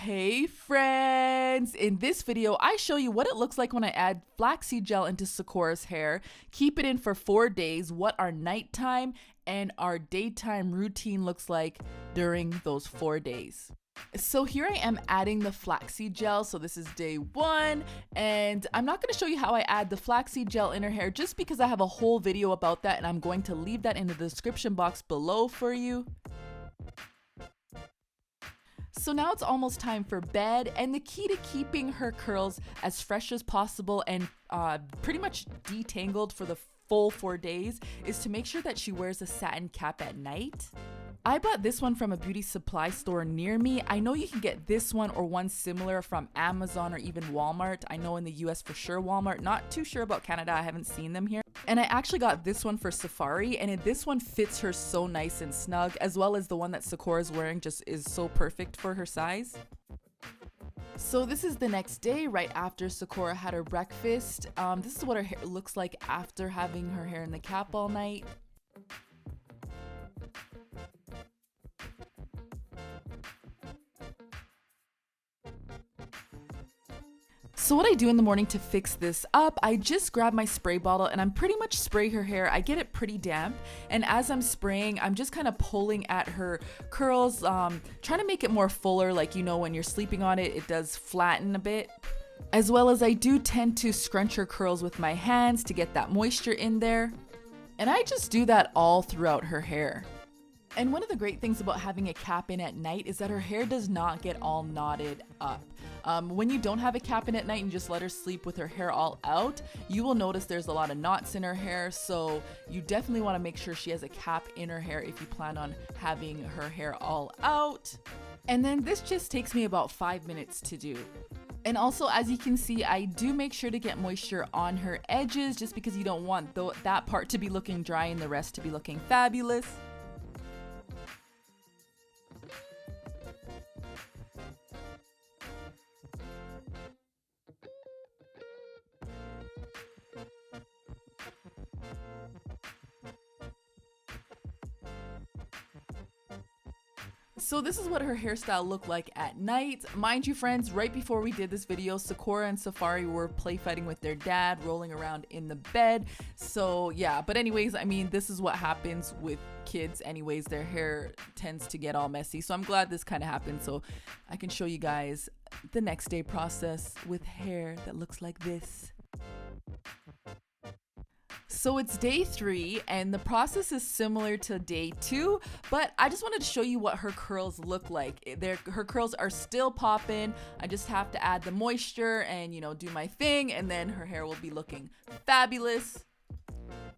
Hey friends! In this video, I show you what it looks like when I add flaxseed gel into Sekora's hair, keep it in for 4 days, what our nighttime and our daytime routine looks like during those 4 days. So here I am adding the flaxseed gel. So this is day 1, and I'm not going to show you how I add the flaxseed gel in her hair just because I have a whole video about that, and I'm going to leave that in the description box below for you. So now it's almost time for bed, and the key to keeping her curls as fresh as possible and pretty much detangled for the full 4 days is to make sure that she wears a satin cap at night. I bought this one from a beauty supply store near me. I know you can get this one or one similar from Amazon or even Walmart. I know in the US for sure Walmart. Not too sure about Canada. I haven't seen them here. And I actually got this one for Sefari, and this one fits her so nice and snug, as well as the one that Sekora is wearing just is so perfect for her size. So this is the next day, right after Sekora had her breakfast. This is what her hair looks like after having her hair in the cap all night. So what I do in the morning to fix this up, I just grab my spray bottle and I'm pretty much spray her hair. I get it pretty damp, and as I'm spraying, I'm just kind of pulling at her curls, trying to make it more fuller, like, you know, when you're sleeping on it, it does flatten a bit. As well as I do tend to scrunch her curls with my hands to get that moisture in there. And I just do that all throughout her hair. And one of the great things about having a cap in at night is that her hair does not get all knotted up. When you don't have a cap in at night and just let her sleep with her hair all out, you will notice there's a lot of knots in her hair. So you definitely want to make sure she has a cap in her hair if you plan on having her hair all out. And then this just takes me about 5 minutes to do. And also, as you can see, I do make sure to get moisture on her edges just because you don't want that part to be looking dry and the rest to be looking fabulous. So this is what her hairstyle looked like at night. Mind you, friends, right before we did this video, Sekora and Sefari were play fighting with their dad, rolling around in the bed. So yeah, but anyways, I mean, this is what happens with kids anyways. Their hair tends to get all messy. So I'm glad this kind of happened so I can show you guys the next day process with hair that looks like this. So it's day 3, and the process is similar to day 2, but I just wanted to show you what her curls look like. Her curls are still popping. I just have to add the moisture and, you know, do my thing, and then her hair will be looking fabulous.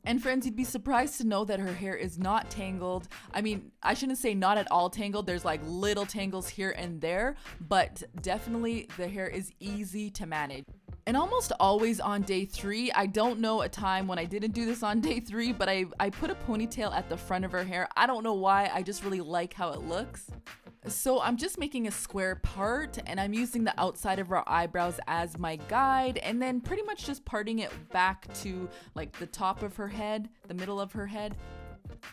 And friends, you'd be surprised to know that her hair is not tangled. I mean, I shouldn't say not at all tangled. There's like little tangles here and there, but definitely the hair is easy to manage. And almost always on day 3, I don't know a time when I didn't do this on day 3, but I put a ponytail at the front of her hair. I don't know why, I just really like how it looks. So I'm just making a square part, and I'm using the outside of her eyebrows as my guide, and then pretty much just parting it back to like the top of her head, the middle of her head.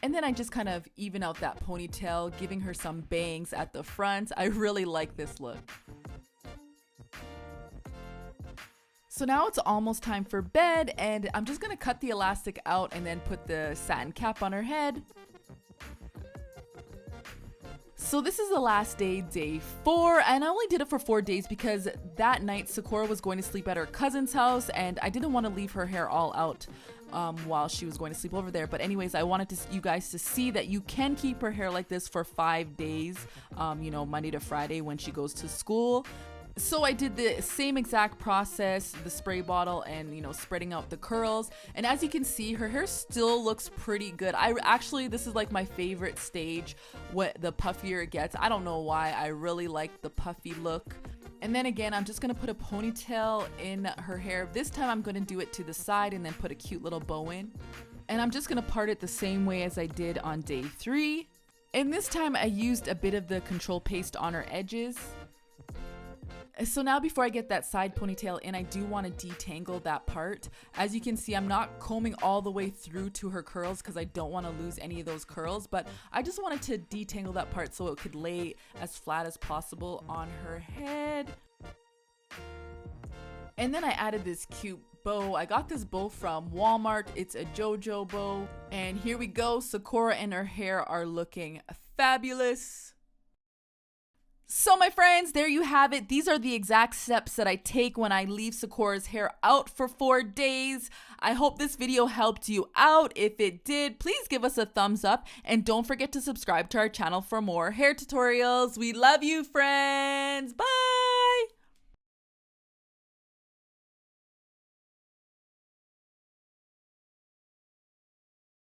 And then I just kind of even out that ponytail, giving her some bangs at the front. I really like this look. So now it's almost time for bed, and I'm just gonna cut the elastic out and then put the satin cap on her head. So this is the last day, day 4, and I only did it for 4 days because that night Sekora was going to sleep at her cousin's house, and I didn't want to leave her hair all out while she was going to sleep over there. But anyways, I wanted you guys to see that you can keep her hair like this for 5 days, you know, Monday to Friday when she goes to school. So I did the same exact process, the spray bottle and, you know, spreading out the curls. And as you can see, her hair still looks pretty good. This is like my favorite stage, what the puffier it gets. I don't know why, I really like the puffy look. And then again, I'm just gonna put a ponytail in her hair. This time I'm gonna do it to the side and then put a cute little bow in. And I'm just gonna part it the same way as I did on day 3. And this time I used a bit of the control paste on her edges. So now before I get that side ponytail in, I do want to detangle that part. As you can see, I'm not combing all the way through to her curls because I don't want to lose any of those curls, but I just wanted to detangle that part so it could lay as flat as possible on her head. And then I added this cute bow. I got this bow from Walmart. It's a JoJo bow. And here we go. Sekora and her hair are looking fabulous. So my friends, there you have it. These are the exact steps that I take when I leave Sekora's hair out for 4 days. I hope this video helped you out. If it did, please give us a thumbs up and don't forget to subscribe to our channel for more hair tutorials. We love you, friends. Bye.